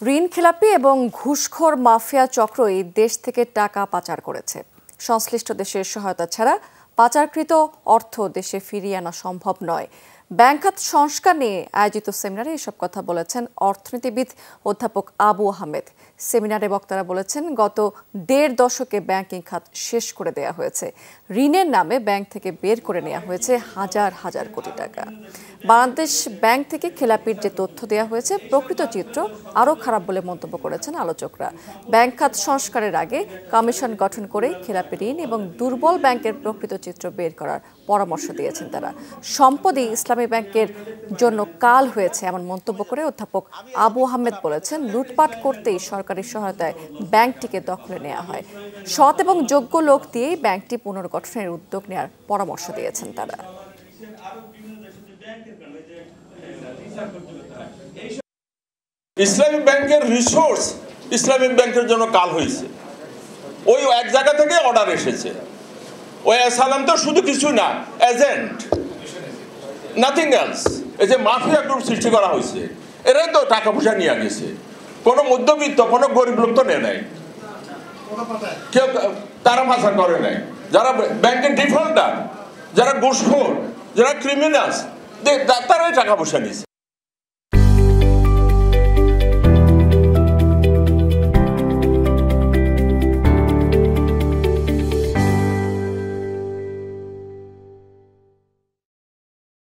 ঋণ খেলাপি এবং ঘুষখোর মাফিয়া চক্রই দেশ থেকে টাকা পাচার করেছে। সংশ্লিষ্ট দেশের সহায়তা ছাড়া পাচারকৃত অর্থ দেশে ফিরিয়ে আনা সম্ভব নয়। ব্যাংক খাত সংস্কার নিয়ে আয়োজিত সেমিনারে এসব কথা বলেছেন অর্থনীতিবিদ অধ্যাপক আবু আহমেদ। সেমিনারে বক্তারা বলেছেন, গত ১.৫ দশকে ব্যাংকিং খাত শেষ করে দেয়া হয়েছে। ঋণের নামে ব্যাংক থেকে বের করে নেওয়া হয়েছে হাজার হাজার কোটি টাকা। বাংলাদেশ ব্যাংক থেকে খেলাপির যে তথ্য দেওয়া হয়েছে, প্রকৃত চিত্র আরও খারাপ বলে মন্তব্য করেছেন আলোচকরা। ব্যাংক খাত সংস্কারের আগে কমিশন গঠন করে খেলাপি ঋণ এবং দুর্বল ব্যাংকের প্রকৃত চিত্র বের করার পরামর্শ দিয়েছেন তারা। সম্পদই ইসলামী ব্যাংকের জন্য কাল হয়েছে এমন মন্তব্য করে অধ্যাপক আবু আহমেদ বলেছেন, লুটপাট করতেই সরকারি সহায়তায় ব্যাংকটিকে দখলে নেওয়া হয়। সৎ এবং যোগ্য লোক দিয়েই ব্যাংকটি পুনর্গঠনের উদ্যোগ নেওয়ার পরামর্শ দিয়েছেন তারা। ইসলামী ব্যাংকের রিসোর্স ইসলামী ব্যাংকের জন্য কাল হয়েছে। ওই এক জায়গা থেকে অর্ডার এসেছে। ওই সালাম তো শুধু কিছু না, এজেন্ট, নাথিং এলস। এই যে মাফিয়া গ্রুপ সৃষ্টি করা হয়েছে, এরাই তো টাকা পয়সা নিয়ে গেছে। কোনো মধ্যবিত্ত, কোনো গরিব লোক তো নেয় নাই, কেউ তারা পাচার করে নাই। যারা ব্যাংকের ডিফল্টার, যারা ঘুষখোর, যারা ক্রিমিনালস, তারাই টাকা পয়সা নিয়েছে।